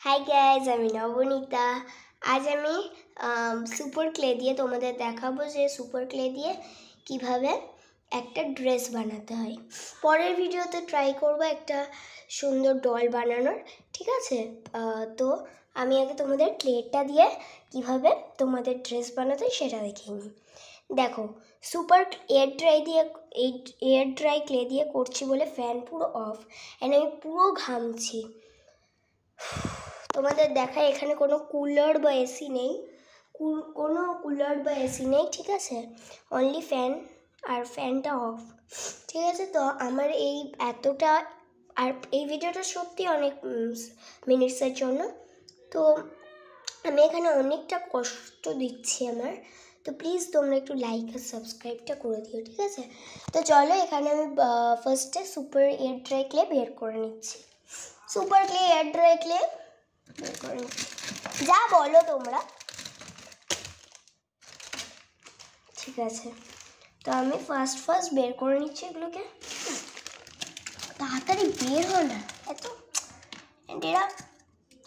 Hi guys, আমি নবনীতা। আজ আমি সুপার ক্লে দিয়ে তোমাদের দেখাবো যে সুপার ক্লে দিয়ে কিভাবে একটা ড্রেস বানাতে হয়। পরের ভিডিওতে ট্রাই করব একটা সুন্দর ডল বানানোর, ঠিক আছে? তো আমি আগে তোমাদের ক্লেটা দিয়ে কিভাবে তোমাদের ড্রেস বানাতে হয় সেটা দেখিয়ে নিই। দেখো, সুপার এয়ার ড্রাই ক্লে দিয়ে করছি বলে ফ্যান পুরো অফ, অ্যান্ড আমি পুরো ঘামছি। তোমাদের দেখায় এখানে কোনো কুলার বা এসি নেই, ঠিক আছে? অনলি ফ্যান, আর ফ্যানটা অফ, ঠিক আছে? তো আমার এই এতটা, আর এই ভিডিওটা সত্যি অনেক মিনিটসের জন্য, তো আমি এখানে অনেকটা কষ্ট দিচ্ছি আমার, তো প্লিজ তোমরা একটু লাইক আর সাবস্ক্রাইবটা করে দিও, ঠিক আছে? তো চলো, এখানে আমি ফার্স্টে সুপার এয়ার ড্রাই ক্লে বের করে নিচ্ছি। Super clay, air dry clay যা বলো তোমরা, ঠিক আছে? তো আমি ফার্স্ট বের করে নিচ্ছি এগুলোকে। তাড়াতাড়ি বের হয় না এত, এরা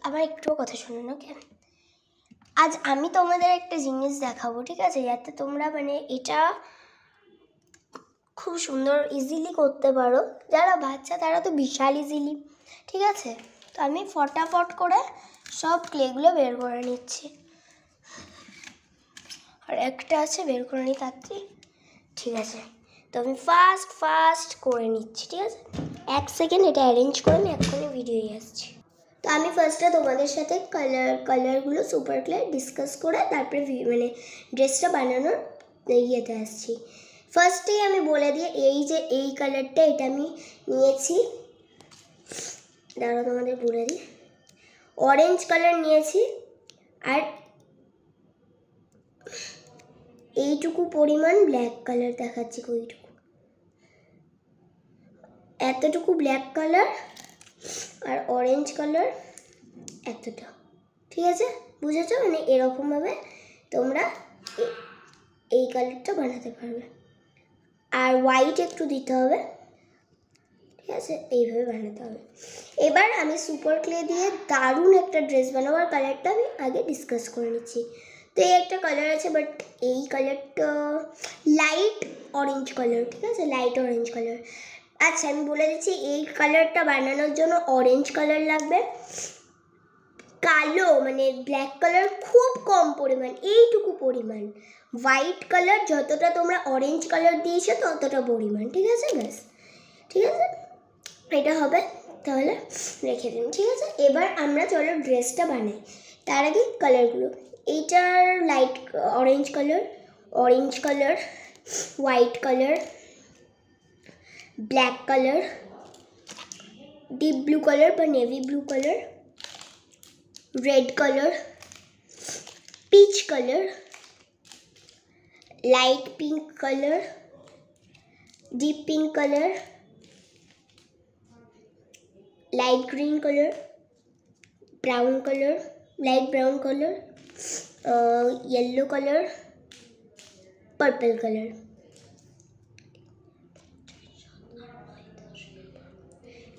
আবার একটুও কথা শোনো না কেন? আজ আমি তোমাদের একটা জিনিস দেখাবো, ঠিক আছে? যাতে তোমরা এটা খুব সুন্দর ইজিলি করতে পারো। যারা বাচ্চা তারা তো বিশাল ইজিলি, ঠিক আছে? তো আমি ফটাফট করে সব ক্লেগুলো বের করে নিচ্ছি। আর একটা আছে, বের করে নিই তাড়াতাড়ি, ঠিক আছে? তো আমি ফাস্ট করে নিচ্ছি, ঠিক আছে? 1 সেকেন্ড এটা অ্যারেঞ্জ করে আমি এক্ষুনি ভিডিওই আসছি। তো আমি ফার্স্টে তোমাদের সাথে কালারগুলো সুপার ক্লে ডিসকাস করে তারপরে ড্রেসটা বানানোর ইয়েতে আসছি। ফার্স্টেই আমি বলে দিই, এই কালারটা এটা আমি নিয়েছি, দাঁড়াও তোমাদের বলে দিই, অরেঞ্জ কালার নিয়েছি। আর এইটুকু পরিমাণ ব্ল্যাক কালার দেখাচ্ছি, ওইটুকু, এতটুকু ব্ল্যাক কালার, আর অরেঞ্জ কালার এতটা, ঠিক আছে? বুঝেছো? এরকমভাবে তোমরা এই কালারটা বানাতে পারবে। আর হোয়াইট একটু দিতে হবে, ঠিক আছে? এইভাবে বানাতে হবে। এবার আমি সুপার ক্লে দিয়ে দারুণ একটা ড্রেস বানাবো, আর কালারটা আমি আগে ডিসকাস করে নিচ্ছি। তো এই একটা কালার আছে, বাট এই কালারটা লাইট অরেঞ্জ কালার, ঠিক আছে? Light orange colour. আচ্ছা, আমি বলে দিচ্ছি, এই কালারটা বানানোর জন্য অরেঞ্জ কালার লাগবে, কালো ব্ল্যাক কালার খুব কম পরিমাণ, এইটুকু পরিমাণ, হোয়াইট কালার যতটা তোমরা অরেঞ্জ কালার দিয়েছো ততটা পরিমাণ, ঠিক আছে? ব্যাস, ঠিক আছে? এটা হবে, তাহলে রেখে দিন, ঠিক আছে? এবার আমরা চলো ড্রেসটা বানাই। তার আগে কালারগুলো, এইটার light orange colour, white colour, black colour, deep blue colour বা navy blue colour, red colour, peach colour, light pink colour, deep pink colour, light green colour, brown colour, light brown colour, yellow colour, purple colour.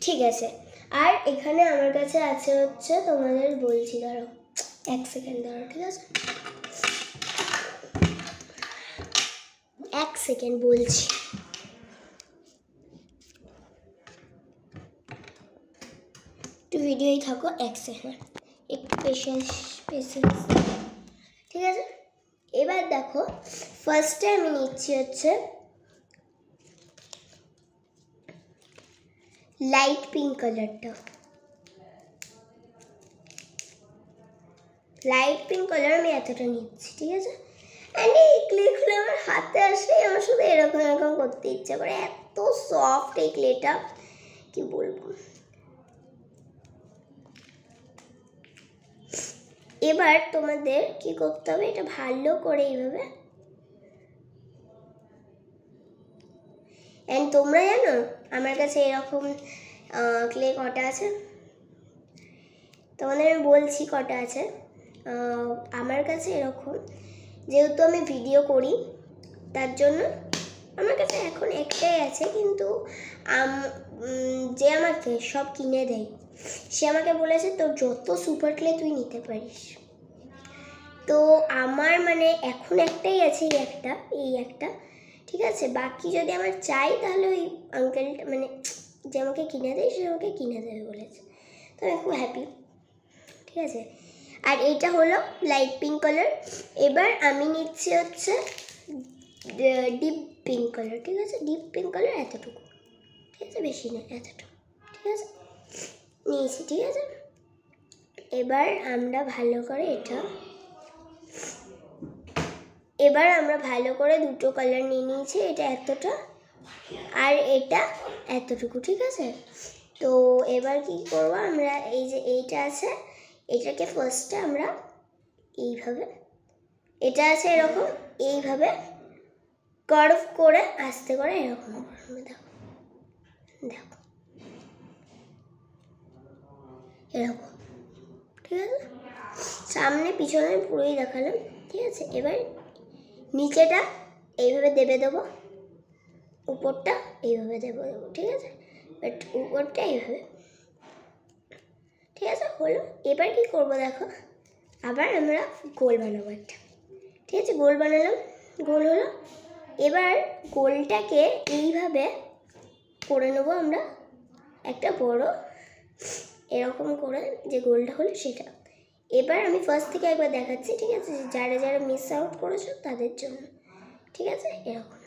ঠিক আছে, আর এখানে আমার কাছে আছে হচ্ছে, তোমাদের বলছি, দাঁড়াও 1 সেকেন্ড, দাঁড়াও, ঠিক আছে? 1 সেকেন্ড বলছি। একটু ভিডিওই থাকো, 1 সেকেন্ড, একটু পেশেন্স, ঠিক আছে? এবার দেখো, ফার্স্টে আমি নিচ্ছি হচ্ছে লাইট পিঙ্ক কালারটা। লাইট পিঙ্ক কালার আমি এতটা নিচ্ছি, ঠিক আছে? অ্যান্ড এই ক্লেগুলো আমার হাতে আসলেই আমার শুধু এরকম করতে ইচ্ছা করে, এত সফট এই ক্লেটা, কি বলবো। এবার তোমাদের কি করতে হবে, এটা ভালো করে এইভাবে, অ্যান্ড তোমরা জানো আমার কাছে এরকম ক্লে কটা আছে, তোমাদের আমি বলছি কটা আছে। আমার কাছে এরকম, যেহেতু আমি ভিডিও করি তার জন্য আমার কাছে এখন একটাই আছে, কিন্তু যে আমাকে সব কিনে দেয়, সে আমাকে বলেছে তোর যত সুপার ক্লে তুই নিতে পারিস। তো আমার মানে এখন একটাই আছে, এই একটা, ঠিক আছে। বাকি যদি আমার চাই তাহলে ওই আঙ্কেলটা মানে যে আমাকে কিনে দেয় সে আমাকে কিনে দেবে বলেছে। তো আমি খুব হ্যাপি, ঠিক আছে। আর এটা হলো লাইট পিঙ্ক কালার। এবার আমি নিচ্ছি হচ্ছে ডিপ পিঙ্ক কালার, ঠিক আছে। ডিপ পিঙ্ক কালার এতটুকু, ঠিক আছে, বেশি না, এতটুকু, ঠিক আছে, নিয়েছি, ঠিক আছে। এবার আমরা ভালো করে দুটো কালার নিয়ে নিয়েছি, এটা এতটা আর এটা এতটুকু, ঠিক আছে। তো এবার কি করবো আমরা, এই যে এইটা আছে এটাকে ফার্স্টে আমরা এইভাবে, এটা আছে এরকম, এইভাবে কার্ভ করে আস্তে করে এরকম দেখো এরকম, ঠিক আছে। সামনে পিছনে পুরোই দেখালাম, ঠিক আছে। এবার নিচেটা এইভাবে দেবো, উপরটা এইভাবে দেবো, ঠিক আছে। বাট উপরটা এইভাবে, ঠিক আছে, হলো। এবার কি করবো দেখো, আবার আমরা গোল বানাবো একটা, ঠিক আছে। গোল বানালাম, গোল হলো। এবার গোলটাকে এইভাবে করে নেবো আমরা একটা বড়, এরকম করে যে গোলটা হলো সেটা। এবার আমি ফার্স্ট থেকে একবার দেখাচ্ছি, ঠিক আছে, যারা যারা মিস আউট করেছো তাদের জন্য, ঠিক আছে, এরকম,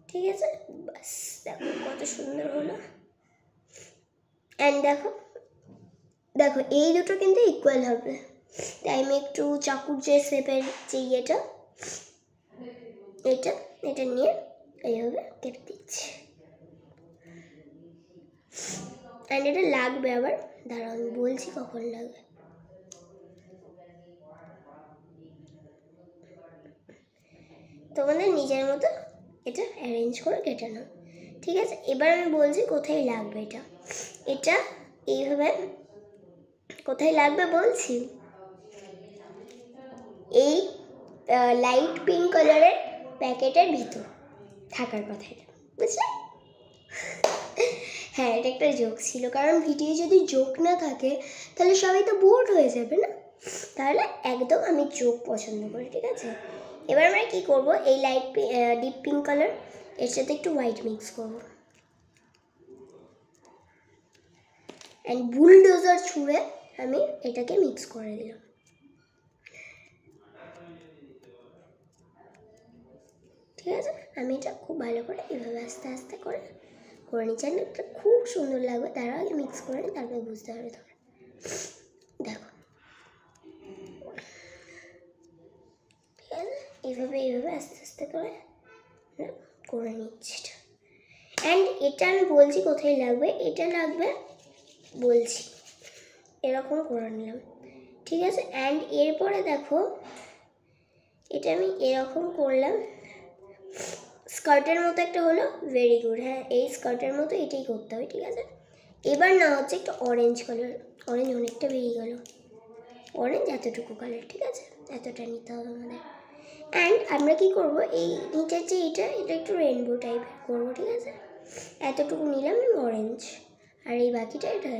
ঠিক আছে। বাস দেখো কত সুন্দর হলো। অ্যান্ড দেখো এই দুটো কিন্তু ইকুয়াল হবে, তাই আমি একটু চাকুর যে শেপের যে এটা নিয়ে এইভাবে কেটে দিচ্ছি। অ্যান্ড এটা লাগবে আবার, দাঁড়াও আমি বলছি কখন লাগবে। তোমাদের নিজের মতো এটা অ্যারেঞ্জ করে কেটে নাও, ঠিক আছে। এবার আমি বলছি কোথায় লাগবে এটা এইভাবে কোথায় লাগবে বলছি, এই লাইট পিঙ্ক কালারের প্যাকেটের ভিতর থাকার কথা, এটা বুঝলে? হ্যাঁ, এটা একটা জোক ছিল, কারণ ভিডিও যদি জোক না থাকে তাহলে সবাই তো বোর হয়ে যাবে না, তাহলে একদম আমি জোক পছন্দ করি, ঠিক আছে। এবার আমরা কি করব, এই ডিপ পিঙ্ক কালার এর সাথে একটু হোয়াইট মিক্স করব, অ্যান্ড বুলডোজার ছুঁড়ে আমি এটাকে মিক্স করে দিলাম, ঠিক আছে। আমি এটা খুব ভালো করে এভাবে আস্তে আস্তে করে নিচ্ছি, এটা খুব সুন্দর লাগবে। তার আগে মিক্স করে নিই, তারপরে বুঝতে পারবে তোমরা। দেখো ঠিক আছে, এইভাবে আস্তে আস্তে করে নিচ্ছি এটা। অ্যান্ড এটা আমি বলছি কোথায় লাগবে, এটা লাগবে বলছি, এরকম করে নিলাম, ঠিক আছে। অ্যান্ড এরপরে দেখো এটা আমি এরকম করলাম, স্কার্টের মতো একটা হলো, ভেরি গুড। হ্যাঁ, এই স্কার্টের মতো এটাই করতে হবে, ঠিক আছে। এবার না হচ্ছে একটু অরেঞ্জ কালার, অরেঞ্জ অনেকটা বেরিয়ে গেল, অরেঞ্জ এতটুকু কালার, ঠিক আছে, এতটা নিতে হবে আমাদের। অ্যান্ড আমরা কি করব, এই নিচের যে এটা একটু রেনবো টাইপের করবো, ঠিক আছে। এতটুকু নিলাম আমি অরেঞ্জ, আর এই বাকিটা এটা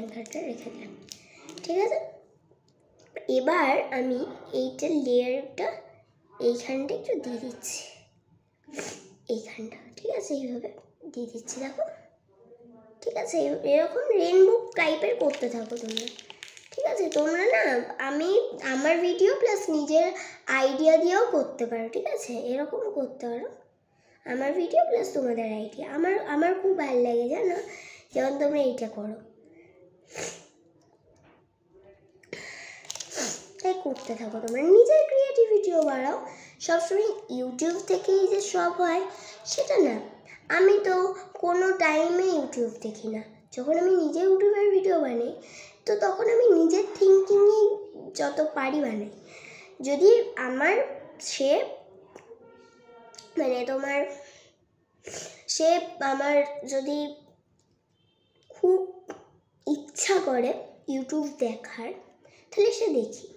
রেখে দিলাম, ঠিক আছে। এবার আমি এইটার লেয়ারটা এইখানটা একটু দিয়ে দিচ্ছি, এইখানটা, ঠিক আছে, এইভাবে দিয়ে দিচ্ছি, দেখো, ঠিক আছে। এরকম রেনবো টাইপের করতে থাকো তোমরা, ঠিক আছে। তোমরা না আমার ভিডিও প্লাস নিজের আইডিয়া দিয়েও করতে পারো, ঠিক আছে, এরকম করতে পারো, আমার ভিডিও প্লাস তোমাদের আইডিয়া। আমার খুব ভালো লাগে জানো, যেমন তোমরা এইটা করো, তাই করতে থাকো, তোমরা নিজের ক্রিয়েটিভিটিও বাড়াও। সবসময় ইউটিউব থেকেই যে সব হয় সেটা না, আমি তো কোনো টাইমে ইউটিউব দেখি না, যখন আমি নিজে ইউটিউবের ভিডিও বানাই তো তখন আমি নিজের থিঙ্কিংই যত পারি বানাই। যদি আমার আমার যদি খুব ইচ্ছা করে ইউটিউব দেখার তাহলে সে দেখি,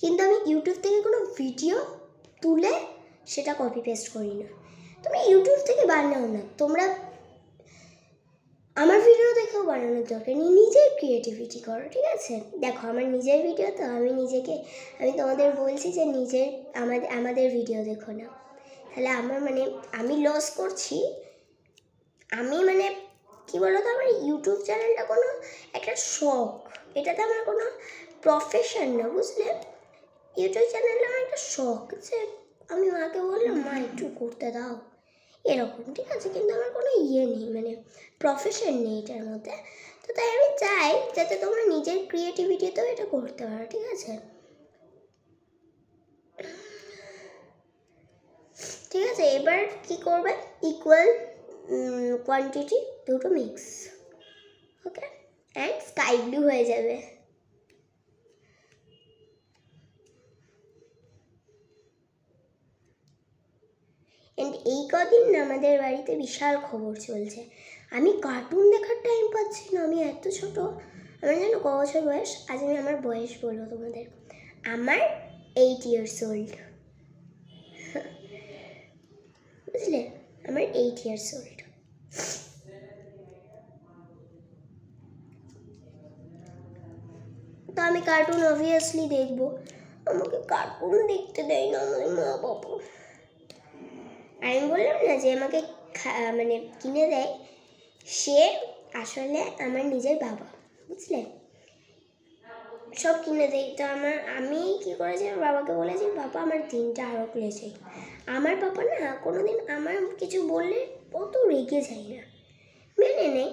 কিন্তু আমি ইউটিউব থেকে কোনো ভিডিও তুলে সেটা কপি পেস্ট করি না। তোমরা ইউটিউব থেকে বানাও না, তোমরা আমার ভিডিও দেখেও বানানোর দরকার নেই, নিজের ক্রিয়েটিভিটি করো, ঠিক আছে? দেখো আমার নিজের ভিডিও তো আমি তোমাদের বলছি যে আমাদের ভিডিও দেখো না, তাহলে আমি লস করছি। আমি কি বলতো, আমার ইউটিউব চ্যানেলটা কোনো একটা শখ, এটাতে আমার কোনো প্রফেশন না, বুঝলে? ইউটিউব চ্যানেলটা আমার একটা শখ, যে আমি মাকে বললাম মা একটু করতে দাও এরকম, ঠিক আছে? কিন্তু আমার কোনো নেই, প্রফেশন নেই এটার মধ্যে। তো তাই আমি চাই যাতে তোমরা নিজের ক্রিয়েটিভিটিতেও এটা করতে পারো, ঠিক আছে? ঠিক আছে, এবার কি করবে, ইকুয়াল কোয়ান্টিটি দুটো mix, okay, and sky blue হয়ে যাবে। অ্যান্ড এই কদিন না আমাদের বাড়িতে বিশাল খবর চলছে, আমি কার্টুন দেখার টাইম পাচ্ছি না, আমি এত ছোট, আমার জানো ক বছর বয়স? আজ আমি আমার বয়স বলবো তোমাদের, আমার 8 years old, বুঝলে? আমার 8 years old। তো আমি কার্টুন অবভিয়াসলি দেখবো, আমাকে কার্টুন দেখতে দেয় না আমার মা বাবা। আমি বললাম না যে আমাকে কিনে দেয়, সে আসলে আমার নিজের বাবা, বুঝলে? সব কিনে দেয়। তো আমি কি করেছি, আমার বাবাকে বলেছি বাবা আমার দিনটা আরও খুলেছে। আমার বাবা না কোনোদিন আমার কিছু বললে অত রেগে যায় না, মেনে নেই,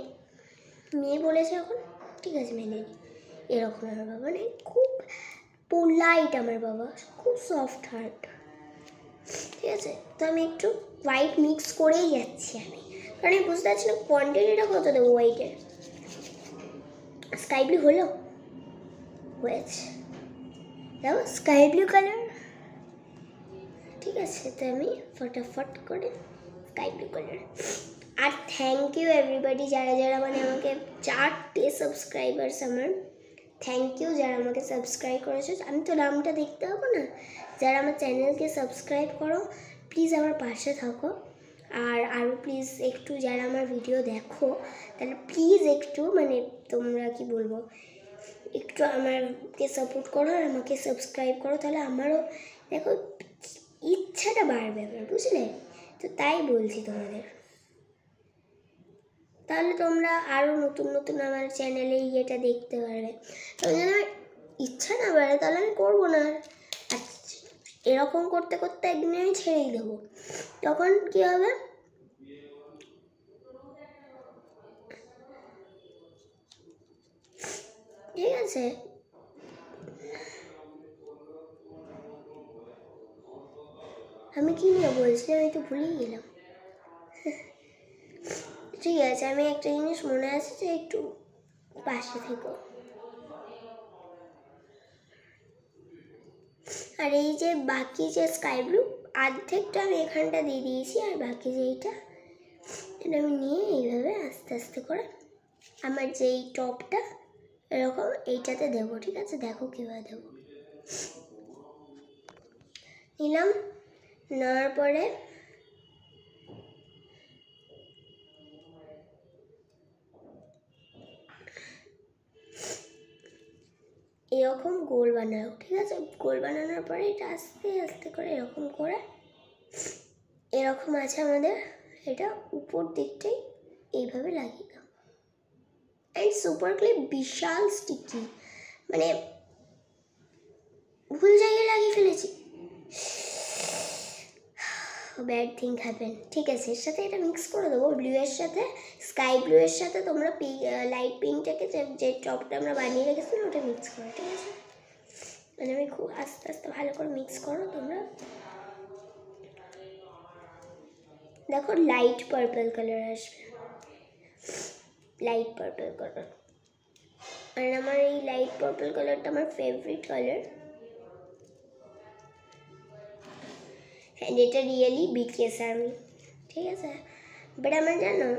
মেয়ে বলেছে এখন ঠিক আছে মেনে নিই, এরকম আমার বাবা নেই, খুব পোলাইট আমার বাবা, খুব সফট হার্ট, ঠিক আছে? তো আমি একটু হোয়াইট মিক্স করেই যাচ্ছি আমি, কারণ আমি বুঝতে পারছি না কোয়ান্টিটিটা কত দেবো হোয়াইটের। স্কাই ব্লু হলো, হয়েছে, দেখো স্কাই ব্লু কালার, ঠিক আছে? তো আমি ফটাফট করে স্কাই ব্লু কালার। আর থ্যাংক ইউ এভরিবডি, যারা আমাকে 4টে সাবস্ক্রাইবার্স, আমার থ্যাংক ইউ যারা আমাকে সাবস্ক্রাইব করেছো। আমি তো নামটা দেখতে পাবো না, যারা আমার চ্যানেলকে সাবস্ক্রাইব করো প্লিজ আমার পাশে থাকো। আর আরও প্লিজ একটু যারা আমার ভিডিও দেখো তাহলে প্লিজ একটু তোমরা কি বলবো, একটু আমাকে সাপোর্ট করো আর আমাকে সাবস্ক্রাইব করো, তাহলে আমারও দেখো ইচ্ছাটা বাড়বে আমার, বুঝলে? তো তাই বলছি তোমাদের, তাহলে তোমরা আরও নতুন নতুন আমার চ্যানেলে ইয়েটা দেখতে পারবে। তবে যদি আমার ইচ্ছা না বাড়ে তাহলে আমি করবো না, আর এরকম করতে করতে একদিন আমি ছেড়েই দেবো, তখন কী হবে, ঠিক আছে? আমি কি নিয়ে বলছিলাম, আমি তো ভুলেই গেলাম। ঠিক আছে, আমি একটা জিনিস মনে আছে যে একটু পাশে থেকো। আর এই যে বাকি যে স্কাই ব্লু অর্ধেকটা আমি এখানটা দিয়ে দিয়েছি, আর বাকি যেইটা এটা আমি নিয়ে এইভাবে আস্তে আস্তে করে আমার যেই টপটা এরকম এইটাতে দেবো, ঠিক আছে? দেখো কীভাবে দেবো, নিলাম, নেওয়ার পরে এরকম গোল বানাও, ঠিক আছে? গোল বানানোর পরে এটা আস্তে আস্তে করে এরকম করে, এরকম আছে আমাদের, এটা উপর দিকটাই এইভাবে লাগিয়ে দাও। অ্যান্ড সুপার ক্লিপ বিশাল স্টিকি, ভুল জায়গায় লাগিয়ে ফেলেছি, ব্যাড থিং হ্যাপেন। ঠিক আছে, এর সাথে এটা মিক্স করে দেবো, ব্লু এর সাথে, স্কাই ব্লু এর সাথে তোমরা লাইট পিঙ্কটাকে যে টপটা আমরা বানিয়ে রেখেছিলাম ওটা মিক্স করো, ঠিক আছে? আমি খুব আস্তে আস্তে ভালো করে মিক্স করো তোমরা, দেখো লাইট পার্পল কালার আসবে, লাইট পার্পল কালার। আর আমার এই লাইট পার্পল কালারটা আমার ফেভারিট কালার, অ্যান্ড এটা রিয়েলি বিটিএস আর্মি, ঠিক আছে? বাট আমার জানো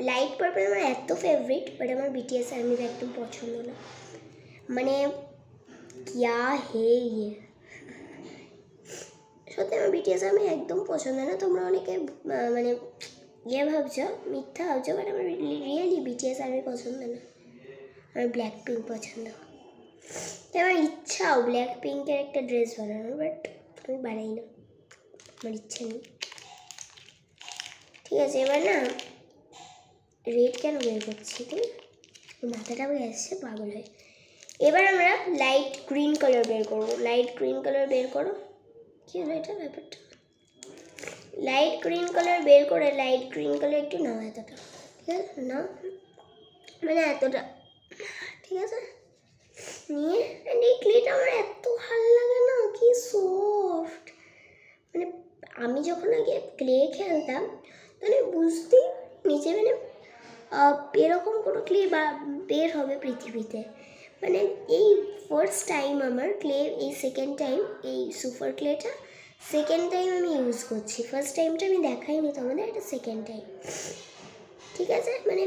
লাইট পার্পল আমার এত ফেভারিট, বাট আমার বিটিএস আর্মির একদম পছন্দ না, কিয়া হে ইয়ে, সত্যি আমার বিটিএস আর্মি একদম পছন্দ না। তোমরা অনেকে ইয়ে ভাবছো, মিথ্যা ভাবছো, বাট আমার রিয়েলি বিটিএস আর্মি পছন্দ না, আমার ব্ল্যাক পিঙ্ক পছন্দ। আমার ইচ্ছাও ব্ল্যাক পিঙ্কের একটা ড্রেস বানানোর, বাট আমি বানাই না, আমার ইচ্ছা নেই। ঠিক আছে, এবার না রেড কেন বের করছি, তুই মাথাটা বের আসছে পাগল হয়ে। এবার আমরা লাইট গ্রিন কালার বের করবো। লাইট গ্রিন কালার বের করো। কী হলো এটা ব্যাপারটা? লাইট গ্রিন কালার বের করে, লাইট গ্রিন কালার একটু নাও, এতটা ঠিক আছে না, মানে এতটা ঠিক আছে নিয়ে। এই ক্লেটা আমার এত ভালো লাগে না, কি সফট। মানে আমি যখন আগে ক্লে খেলতাম তাহলে বুঝতেই নিচে মানে এরকম কোনো ক্লে বের হবে পৃথিবীতে। মানে এই ফার্স্ট টাইম আমার ক্লে, এই সেকেন্ড টাইম এই সুপার ক্লেটা সেকেন্ড টাইম আমি ইউজ করছি। ফার্স্ট টাইমটা আমি দেখাইনি তোমাদের, এটা সেকেন্ড টাইম। ঠিক আছে, মানে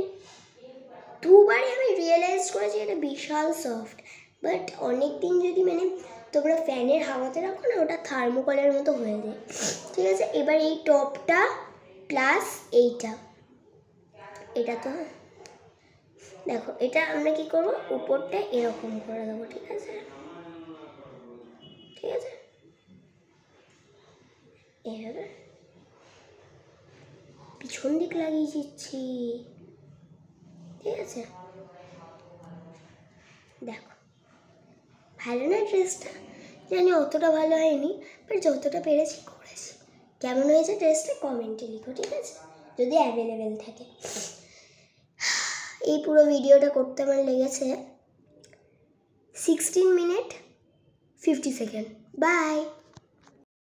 দুবারই আমি রিয়েলাইজ করেছি এটা বিশাল সফট। বাট অনেক দিন যদি মানে তোমরা ফ্যানের হাওয়াতে রাখো না, ওটা থার্মোকলের মতো হয়ে যায়। ঠিক আছে, এবার এই টপটা প্লাস এইটা, এটা তো দেখো, এটা আমরা কি করবো, উপরটা এরকম করে দেবো। ঠিক আছে, ঠিক আছে, এইভাবে পিছন দিক লাগিয়ে দিচ্ছি। ঠিক আছে, দেখো ভালো না ড্রেসটা? জানি অতটা ভালো হয়নি, বাট যতটা পেরেছি করেছি। কেমন হয়েছে ড্রেসটা কমেন্টে লিখো, ঠিক আছে, যদি অ্যাভেলেবেল থাকে। এই পুরো ভিডিওটা করতে আমার লেগেছে 16 মিনিট 50 সেকেন্ড। বাই।